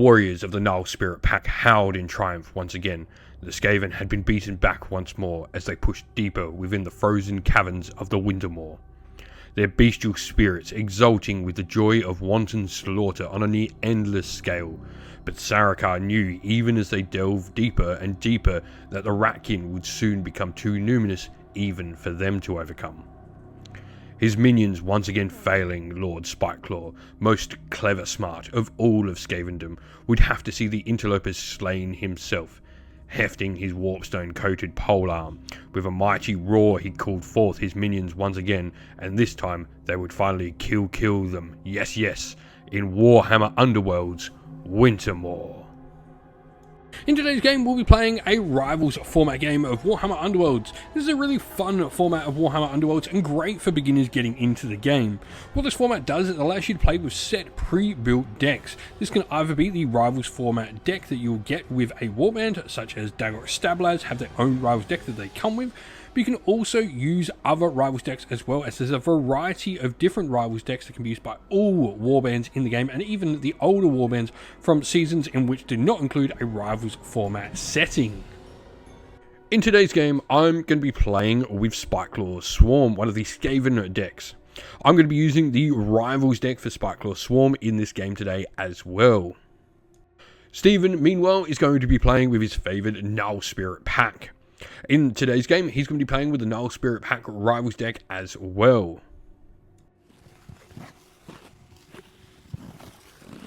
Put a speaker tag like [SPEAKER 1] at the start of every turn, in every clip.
[SPEAKER 1] warriors of the Gnarlspirit pack howled in triumph once again. The Skaven had been beaten back once more as they pushed deeper within the frozen caverns of the Wintermoor, their bestial spirits exulting with the joy of wanton slaughter on a near endless scale. But Sarkar knew, even as they delved deeper and deeper, that the Ratkin would soon become too numerous even for them to overcome. His minions once again failing Lord Spiteclaw, most clever smart of all of Skavendom, would have to see the interlopers slain himself. Hefting his warpstone-coated polearm, with a mighty roar he called forth his minions once again, and this time they would finally kill them, yes, in Warhammer Underworlds, Wintermoor. In today's game, we'll be playing a Rivals format game of Warhammer Underworlds. This is a really fun format of Warhammer Underworlds and great for beginners getting into the game. What this format does is it allows you to play with set pre-built decks. This can either be the Rivals format deck that you'll get with a warband, such as Dagger or Stablaz have their own Rivals deck that they come with, but you can also use other Rivals decks as well, as there's a variety of different Rivals decks that can be used by all warbands in the game, and even the older warbands from seasons in which did not include a Rivals format setting. In today's game, I'm going to be playing with Spiteclaw Swarm, one of the Skaven decks. I'm going to be using the Rivals deck for Spiteclaw Swarm in this game today as well. Stephen, meanwhile, is going to be playing with his favoured Gnarlspirit pack. In today's game, he's going to be playing with the Gnarlspirit pack Rivals deck as well.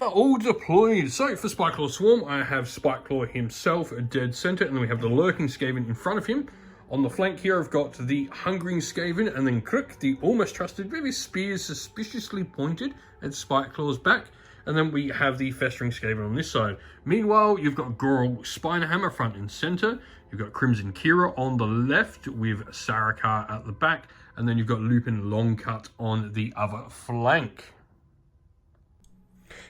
[SPEAKER 1] All deployed. So for Spiteclaw Swarm, I have Spiteclaw himself at dead center, and then we have the Lurking Skaven in front of him. On the flank here, I've got the Hungering Skaven, and then Crook, the Almost Trusted, with his spears suspiciously pointed at Spiteclaw's back. And then we have the Festering Skaven on this side. Meanwhile, you've got Gnarl Spinehammer front and center. You've got Crimson Kira on the left with Sarkar at the back. And then you've got Lupin Longcut on the other flank.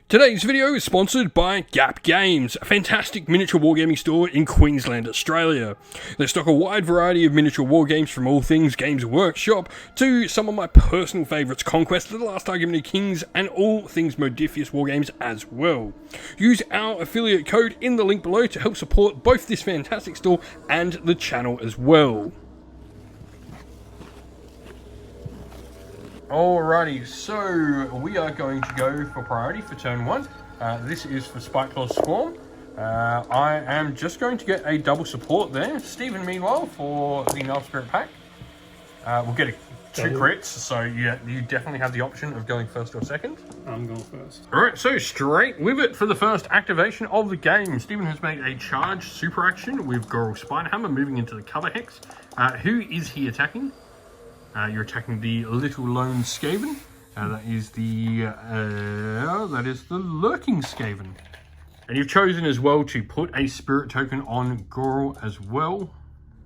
[SPEAKER 1] Today's video is sponsored by Gap Games, a fantastic miniature wargaming store in Queensland, Australia. They stock a wide variety of miniature wargames from all things Games Workshop to some of my personal favourites, Conquest, The Last Argument of Kings, and all things Modifius wargames as well. Use our affiliate code in the link below to help support both this fantastic store and the channel as well. Alrighty, so we are going to go for priority for turn 1. This is for Spiteclaw Swarm. I am just going to get a double support there. Stephen, meanwhile, for the Gnarlspirit pack. We'll get two crits, so you definitely have the option of going first or second.
[SPEAKER 2] I'm going first.
[SPEAKER 1] Alright, so straight with it for the first activation of the game. Stephen has made a charge super action with Gnarl Spinehammer moving into the cover hex. Who is he attacking? You're attacking the Little Lone Skaven. That is the Lurking Skaven. And you've chosen as well to put a spirit token on Gnarl as well.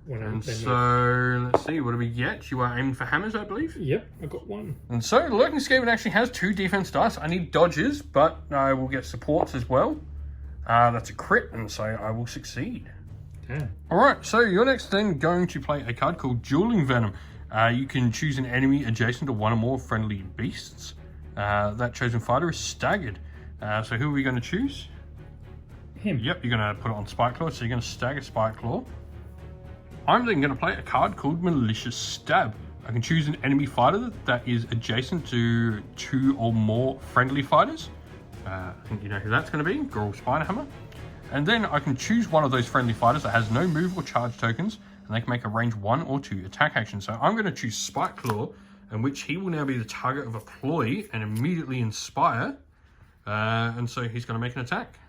[SPEAKER 1] And so, let's see, what do we get? You are aiming for hammers, I believe?
[SPEAKER 2] Yep, I got one.
[SPEAKER 1] And so, the Lurking Skaven actually has 2 defense dice. I need dodges, but I will get supports as well. That's a crit, and so I will succeed.
[SPEAKER 2] Yeah.
[SPEAKER 1] Alright, so you're next then going to play a card called Dueling Venom. You can choose an enemy adjacent to one or more friendly beasts. That chosen fighter is staggered. So who are we going to choose?
[SPEAKER 2] Him.
[SPEAKER 1] Yep, you're going to put it on Spiteclaw, so you're going to stagger Spiteclaw. I'm then going to play a card called Malicious Stab. I can choose an enemy fighter that is adjacent to 2 or more friendly fighters. I think you know who that's going to be, Gnarl Spinehammer. And then I can choose one of those friendly fighters that has no move or charge tokens, and they can make a range 1 or 2 attack action. So I'm going to choose Spiteclaw, in which he will now be the target of a ploy and immediately inspire. And so he's going to make an attack.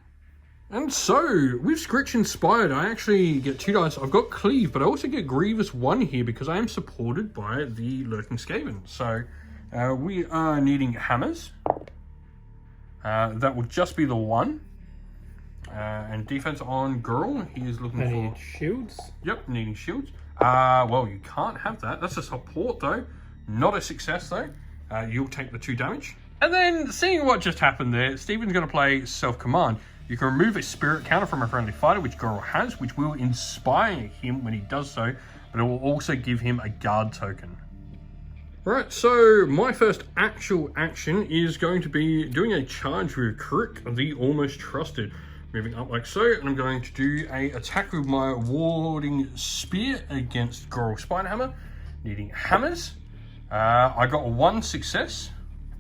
[SPEAKER 1] And so, with Scritch Inspired, I actually get 2 dice. I've got Cleave, but I also get Grievous 1 here because I am supported by the Lurking Skaven. So we are needing hammers. That will just be the 1. And defense on Gnarl, he is looking for...
[SPEAKER 2] need shields?
[SPEAKER 1] Yep, needing shields. Well, you can't have that. That's a support, though. Not a success, though. You'll take the 2 damage. And then, seeing what just happened there, Stephen's going to play Self-Command. You can remove a spirit counter from a friendly fighter, which Gnarl has, which will inspire him when he does so, but it will also give him a guard token. Right, so my first actual action is going to be doing a charge with Crick, the Almost Trusted. Moving up like so, and I'm going to do a attack with my Warding Spear against Gnarlspirit Hammer, needing hammers. I got 1 success.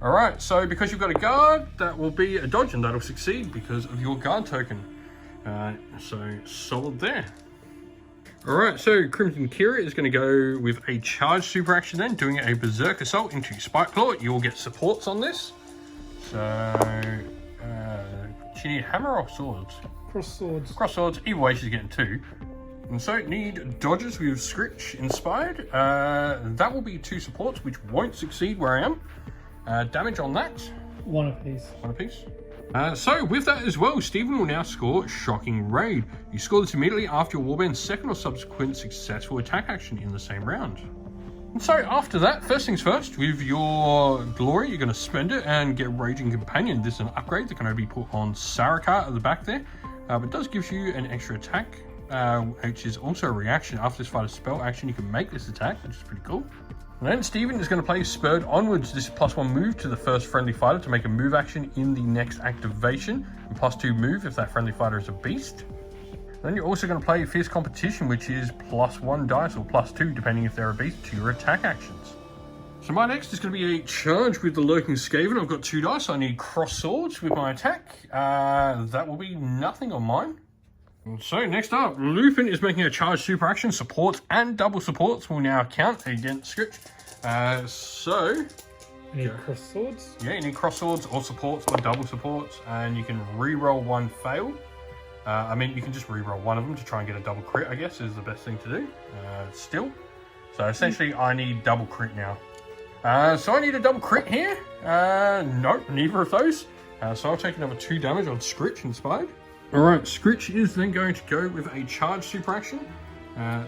[SPEAKER 1] Alright, so because you've got a guard, that will be a dodge, and that'll succeed because of your guard token. So solid there. Alright, so Crimson Kira is going to go with a charge super action then, doing a Berserk Assault into Spiteclaw. You'll get supports on this. So, do you need hammer or swords?
[SPEAKER 2] Cross swords.
[SPEAKER 1] Cross swords, either way she's getting 2. And so need dodges with Scritch inspired. That will be 2 supports, which won't succeed where I am. Damage on that.
[SPEAKER 2] 1 apiece.
[SPEAKER 1] 1 apiece. So with that as well, Stephen will now score Shocking Raid. You score this immediately after your warband's second or subsequent successful attack action in the same round. And so after that, first things first, with your glory, you're going to spend it and get Raging Companion. This is an upgrade that can only be put on Sarkar at the back there, but it does give you an extra attack, which is also a reaction. After this fighter's spell action, you can make this attack, which is pretty cool. And then Stephen is going to play Spurred Onwards. This is +1 move to the first friendly fighter to make a move action in the next activation, and +2 move if that friendly fighter is a beast. Then you're also going to play Fierce Competition, which is +1 dice or +2, depending if they're a beast, to your attack actions. So my next is going to be a charge with the Lurking Skaven. I've got 2 dice. I need cross swords with my attack. That will be nothing on mine. And so next up, Lupin is making a charge super action. Supports and double supports will now count against Scritch.
[SPEAKER 2] You need cross swords?
[SPEAKER 1] Yeah, you need cross swords or supports or double supports, and you can re-roll 1 fail. I mean, you can just re-roll 1 of them to try and get a double crit, I guess, is the best thing to do. Still. So essentially, I need double crit now. So I need a double crit here. Nope, neither of those. So I'll take another 2 damage on Scritch inspired. Alright, Scritch is then going to go with a charge super action.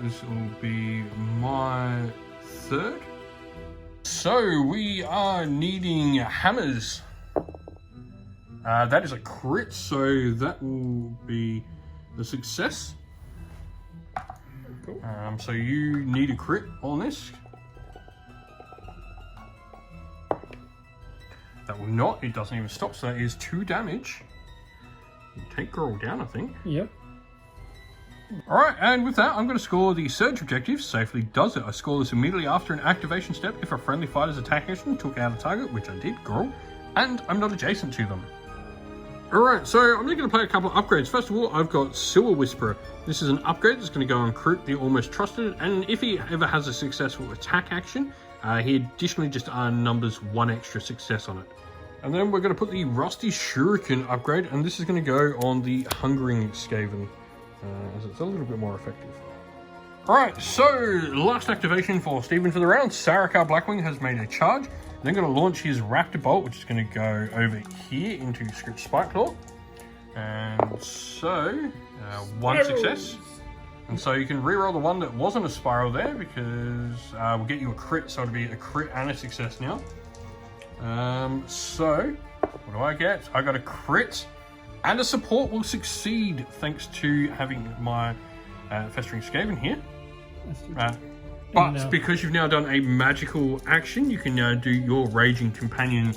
[SPEAKER 1] This will be my 3rd. So we are needing hammers. That is a crit, so that will be the success.
[SPEAKER 2] Cool.
[SPEAKER 1] So you need a crit on this. That will not, it doesn't even stop, so that is 2 damage. You take Growl down, I think.
[SPEAKER 2] Yep.
[SPEAKER 1] Alright, and with that, I'm going to score the Surge objective. Safely does it. I score this immediately after an activation step if a friendly fighter's attack action took out a target, which I did, Growl, and I'm not adjacent to them. Alright, so I'm going to play a couple of upgrades. First of all, I've got Silver Whisperer. This is an upgrade that's going to go on Crick, the Almost Trusted, and if he ever has a successful attack action, he additionally just numbers 1 extra success on it. And then we're going to put the Rusty Shuriken upgrade, and this is going to go on the Hungering Skaven, as it's a little bit more effective. Alright, so last activation for Stephen for the round. Sarkar Blackwing has made a charge. Then going to launch his Raptor Bolt, which is going to go over here into Scritch Spiteclaw. And so, 1 success. And so you can reroll the one that wasn't a spiral there, because we'll get you a crit, so it'll be a crit and a success now. So, what do I get? I got a crit, and a support will succeed thanks to having my Festering Skaven here. But because you've now done a magical action, you can now do your Raging Companion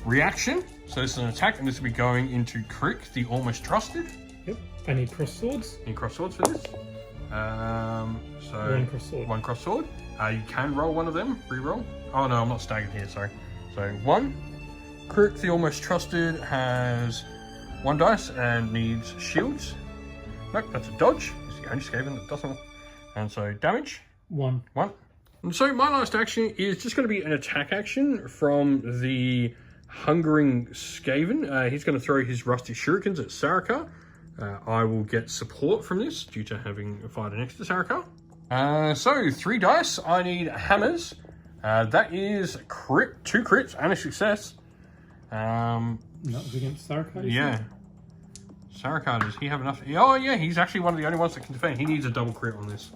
[SPEAKER 1] reaction. So this is an attack, and this will be going into Crick, the Almost Trusted.
[SPEAKER 2] Yep. I need cross swords.
[SPEAKER 1] Need cross swords for this. So
[SPEAKER 2] 1 cross sword.
[SPEAKER 1] 1 cross sword. You can roll 1 of them. Re-roll. Oh no, I'm not staggered here. Sorry. So 1. Crick, the Almost Trusted, has 1 dice and needs shields. Nope, that's a dodge. It's the only Skaven that doesn't. And so damage.
[SPEAKER 2] 1.
[SPEAKER 1] 1. And so my last action is just going to be an attack action from the Hungering Skaven. He's going to throw his Rusty Shurikens at Sarkar. I will get support from this due to having a fighter next to Sarkar. So 3 dice. I need hammers. That is crit, 2 crits and a success.
[SPEAKER 2] That was against Sarkar?
[SPEAKER 1] Yeah. Sarkar, does he have enough? Oh yeah, he's actually one of the only ones that can defend. He needs a double crit on this.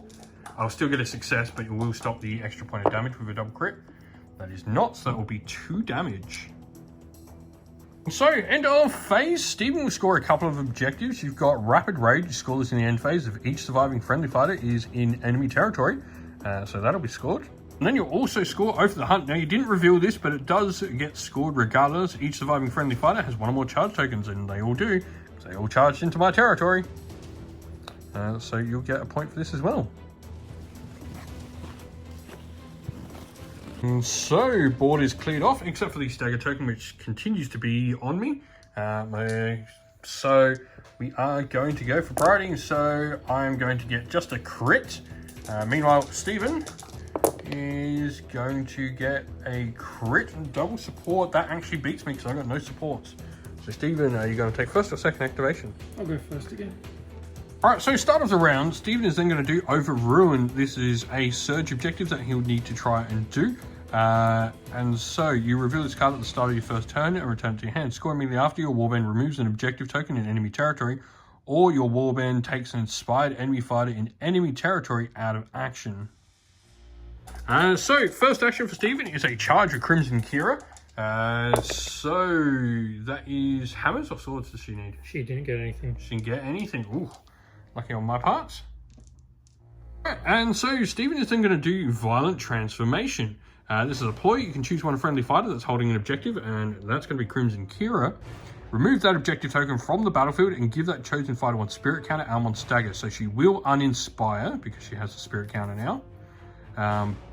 [SPEAKER 1] I'll still get a success, but it will stop the extra point of damage with a double crit. That is not, so that will be 2 damage. So, end of phase. Stephen will score a couple of objectives. You've got Rapid Raid. You score this in the end phase if each surviving friendly fighter is in enemy territory. So that'll be scored. And then you'll also score Oath of the Hunt. Now, you didn't reveal this, but it does get scored regardless. Each surviving friendly fighter has one or more charge tokens, and they all do, because they all charged into my territory. So you'll get a point for this as well. And so, board is cleared off, except for the stagger token, which continues to be on me. So we are going to go for priority. So I'm going to get just a crit. Meanwhile, Stephen is going to get a crit and double support. That actually beats me because I got no supports. So Stephen, are you going to take first or second activation?
[SPEAKER 2] I'll go first again.
[SPEAKER 1] Alright, so start of the round, Stephen is then going to do Over Ruin. This is a surge objective that he'll need to try and do. And so you reveal this card at the start of your first turn and return it to your hand. Score immediately after your warband removes an objective token in enemy territory, or your warband takes an inspired enemy fighter in enemy territory out of action. So first action for Stephen is a charge of Crimson Kira. So that is hammers or swords does she need?
[SPEAKER 2] She didn't get anything.
[SPEAKER 1] She didn't get anything. Ooh, lucky on my part. And so Stephen is then going to do Violent Transformation. This is a ploy. You can choose one friendly fighter that's holding an objective, and that's going to be Crimson Kira. Remove that objective token from the battlefield and give that chosen fighter one spirit counter and one stagger. So she will uninspire because she has a spirit counter now.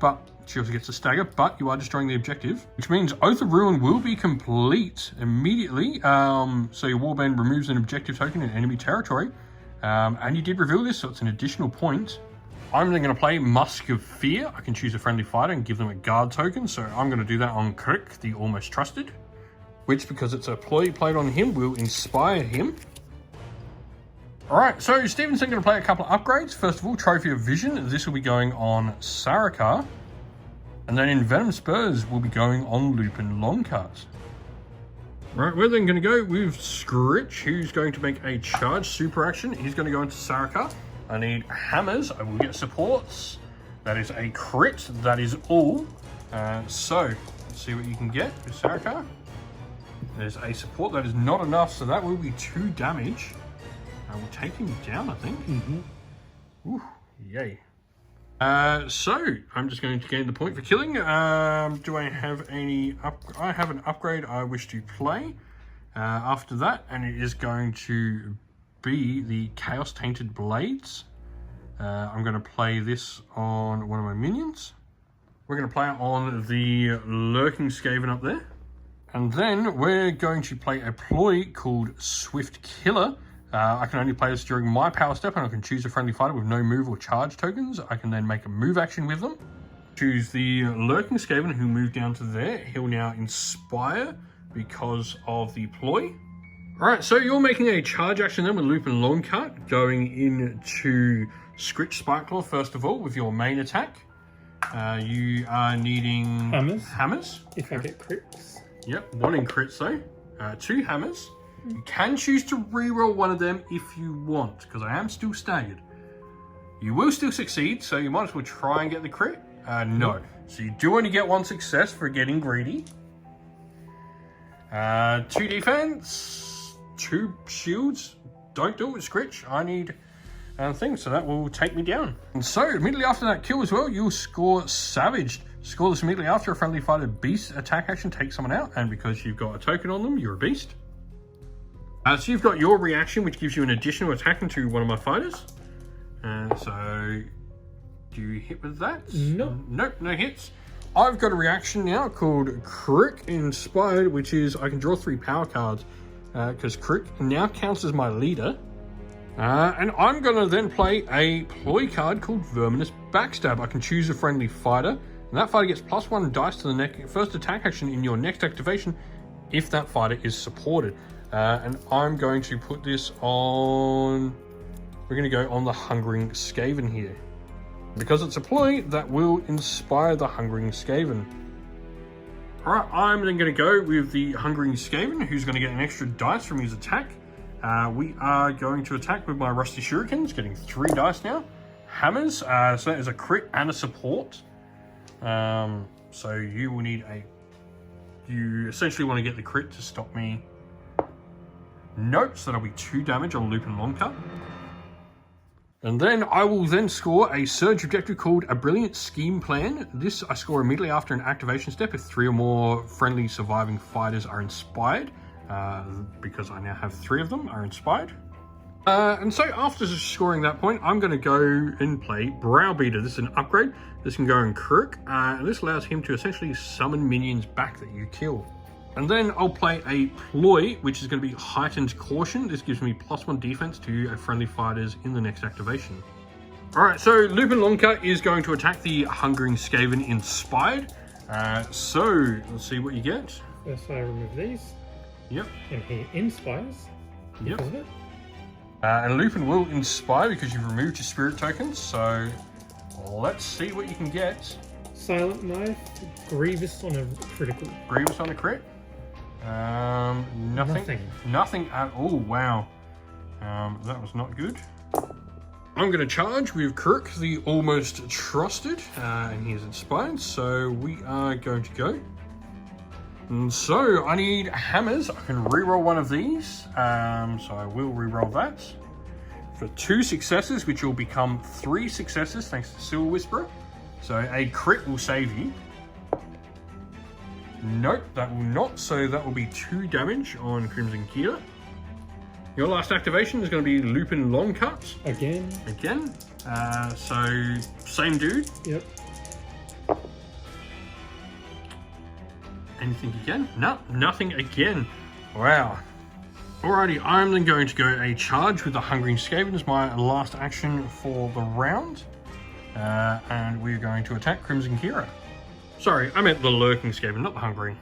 [SPEAKER 1] But she also gets a stagger, but you are destroying the objective, which means Oath of Ruin will be complete immediately. So your warband removes an objective token in enemy territory. And you did reveal this, so it's an additional point. I'm then going to play Musk of Fear. I can choose a friendly fighter and give them a guard token. So I'm going to do that on Crick, the Almost Trusted, which, because it's a ploy played on him, will inspire him. Alright, so Stevenson going to play a couple of upgrades. First of all, Trophy of Vision. This will be going on Sarikar. And then in Venom Spurs, we'll be going on Lupin Longcut. Right, we're then going to go with Scritch, who's going to make a charge super action. He's going to go into Sarikar. I need hammers. I will get supports. That is a crit. That is all. So, let's see what you can get with Sarikar. There's a support. That is not enough, so that will be 2 damage. I will take him down, I think. Ooh, yay. So, I'm just going to gain the point for killing. Do I have any... I have an upgrade I wish to play after that, and it is going to be the Chaos Tainted Blades. I'm going to play this on one of my minions. We're going to play it on the Lurking Skaven up there. And then we're going to play a ploy called Swift Killer. I can only play this during my power step, and I can choose a friendly fighter with no move or charge tokens. I can then make a move action with them. Choose the Lurking Skaven who moved down to there. He'll now inspire because of the ploy. Alright, so you're making a charge action then with Lupin Longcut, going into Scritch Spiteclaw first of all with your main attack. You are needing hammers.
[SPEAKER 2] If I get crits.
[SPEAKER 1] Yep, 1 in crits though. 2 hammers. You can choose to reroll one of them if you want, because I am still staggered. You will still succeed, so you might as well try and get the crit. No. So you do only get 1 success for getting greedy. 2 defense. 2 shields. Don't do it with Scritch. I need things, so that will take me down. And so immediately after that kill as well, you'll score Savaged. Score this immediately after a friendly fighter beast attack action takes someone out, and because you've got a token on them, you're a beast. So you've got your reaction, which gives you an additional attack into one of my fighters. So do you hit with that?
[SPEAKER 2] No.
[SPEAKER 1] Nope, no hits. I've got a reaction now called Crick Inspired, which is I can draw 3 power cards. Because Crick now counts as my leader. And I'm going to then play a ploy card called Verminous Backstab. I can choose a friendly fighter, and that fighter gets +1 dice to the first attack action in your next activation if that fighter is supported. And I'm going to put this on... We're going to go on the Hungering Skaven here. Because it's a ploy, that will inspire the Hungering Skaven. Alright, I'm then going to go with the Hungering Skaven, who's going to get an extra dice from his attack. We are going to attack with my Rusty Shurikens, getting 3 dice now. Hammers, so that is a crit and a support. So you will need a... You essentially want to get the crit to stop me. Nope, so that'll be 2 damage on Lupin Longcut. And then I will then score a surge objective called a Brilliant Scheme Plan. This I score immediately after an activation step if 3 or more friendly surviving fighters are inspired, because I now have 3 of them are inspired. And so after scoring that point, I'm going to go and play Browbeater. This is an upgrade. This can go in Crook, and this allows him to essentially summon minions back that you kill. And then I'll play a Ploy, which is going to be Heightened Caution. This gives me +1 defense to friendly fighters in the next activation. Alright, so Lupin Longcut is going to attack the Hungering Skaven Inspired. So, let's see what you get.
[SPEAKER 2] First I remove these.
[SPEAKER 1] Yep.
[SPEAKER 2] And he inspires.
[SPEAKER 1] Yep.
[SPEAKER 2] Doesn't it?
[SPEAKER 1] And Lupin will inspire because you've removed your spirit tokens. So, let's see what you can get.
[SPEAKER 2] Silent Knife, Grievous on a critical.
[SPEAKER 1] Grievous on a crit. Nothing. Nothing at all. Wow. That was not good. I'm going to charge with Kirk, the Almost Trusted, and he's inspired, so we are going to go. And so I need hammers. I can reroll one of these, so I will reroll that. For 2 successes, which will become 3 successes thanks to Silver Whisperer. So a crit will save you. Nope, that will not. So that will be 2 damage on Crimson Gear. Your last activation is going to be Lupin Longcut. Again. So same dude.
[SPEAKER 2] Yep.
[SPEAKER 1] Anything again? No, nothing again. Wow. Alrighty, I'm then going to go a charge with the Hungering Skaven as my last action for the round. And we're going to attack Crimson Kira. Sorry, I meant the Lurking Skaven, not the Hungering.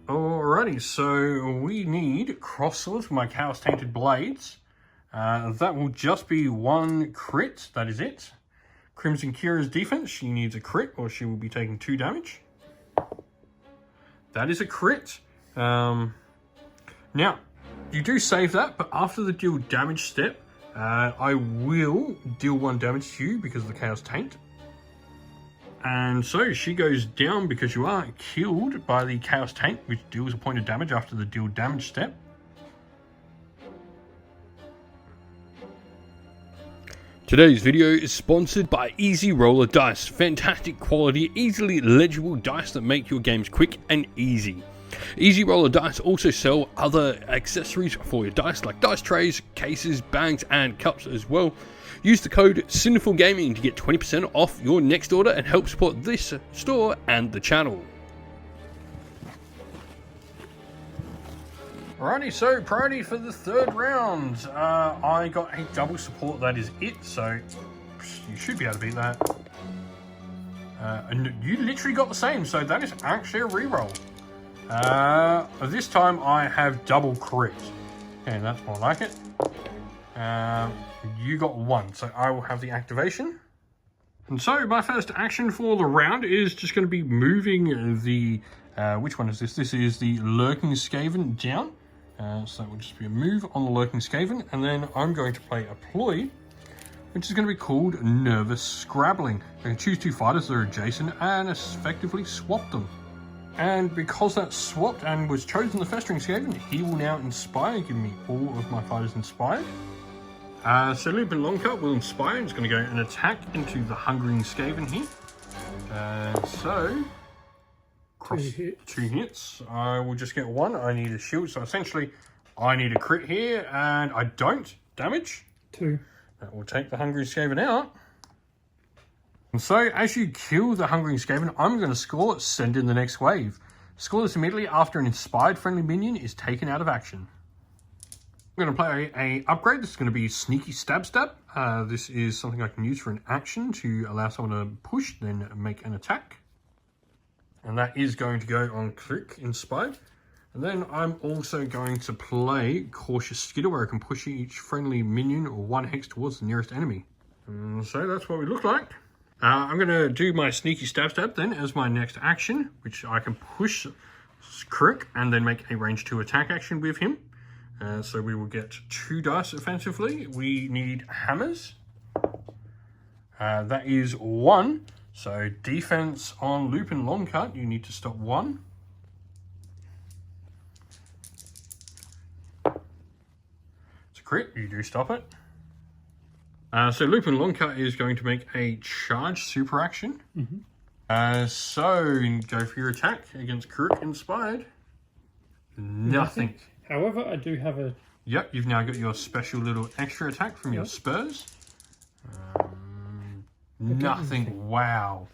[SPEAKER 1] Alrighty, so we need cross swords for my Chaos Tainted Blades. That will just be 1 crit, that is it. Crimson Kira's defense, she needs a crit or she will be taking 2 damage. That is a crit. Now, you do save that, but after the deal damage step, I will deal 1 damage to you because of the Chaos Taint. And so she goes down because you are killed by the Chaos Taint, which deals a point of damage after the deal damage step.
[SPEAKER 3] Today's video is sponsored by Easy Roller Dice. Fantastic quality, easily legible dice that make your games quick and easy. Easy Roller Dice also sell other accessories for your dice like dice trays, cases, bags and cups as well. Use the code SINFULGAMING to get 20% off your next order and help support this store and the channel.
[SPEAKER 1] Alrighty, so priority for the 3rd round. I got a double support, that is it, so you should be able to beat that. And you literally got the same, so that is actually a reroll. This time I have double crit. Okay, that's more like it. You got 1, so I will have the activation. And so my first action for the round is just going to be moving the... which one is this? This is the Lurking Skaven down. So that will just be a move on the Lurking Skaven. And then I'm going to play a Ploy, which is going to be called Nervous Scrabbling. I can choose 2 fighters that are adjacent and effectively swap them. And because that's swapped and was chosen the Festering Skaven, he will now inspire, giving me all of my fighters inspired. So Lupin Longcut will inspire. It's going to go and attack into the Hungering Skaven here. So, cross 2 hits. I will just get 1. I need a shield. So essentially, I need a crit here, and I don't. Damage.
[SPEAKER 2] 2.
[SPEAKER 1] That will take the Hungering Skaven out. And so, as you kill the Hungering Skaven, I'm going to score Send in the next wave. Score this immediately after an inspired friendly minion is taken out of action. I'm going to play a upgrade. This is going to be Sneaky Stab. This is something I can use for an action to allow someone to push, then make an attack. And that is going to go on Click Inspired. And then I'm also going to play Cautious Skitter, where I can push each friendly minion or 1 hex towards the nearest enemy. And so that's what we look like. I'm going to do my Sneaky Stab then as my next action, which I can push Crook and then make a range 2 attack action with him. So we will get 2 dice offensively. We need hammers. That is 1. So defense on Lupin Longcut, you need to stop 1. It's a crit, you do stop it. So Lupin Longcut is going to make a charge super action. So go for your attack against Kuruk Inspired. Nothing.
[SPEAKER 2] However, I do have a...
[SPEAKER 1] Yep, you've now got your special little extra attack from your spurs. Nothing. Wow.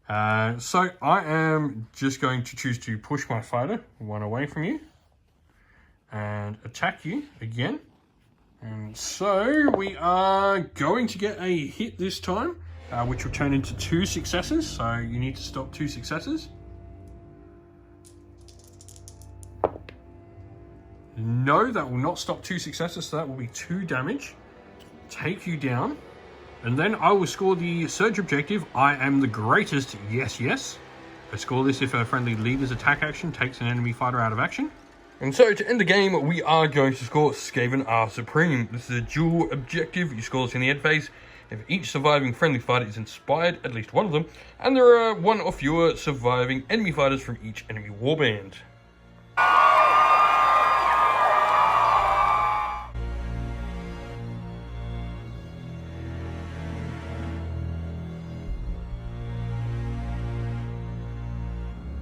[SPEAKER 1] So I am just going to choose to push my fighter one away from you and attack you again. And so we are going to get a hit this time, which will turn into 2 successes. So you need to stop 2 successes. No, that will not stop 2 successes, so that will be 2 damage. Take you down. And then I will score the Surge objective. I am the greatest. Yes, yes. I score this if a friendly leader's attack action takes an enemy fighter out of action. And so to end the game, we are going to score Skaven are Supreme. This is a dual objective. You score this in the end phase. If each surviving friendly fighter is inspired, at least one of them, and there are 1 or fewer surviving enemy fighters from each enemy warband.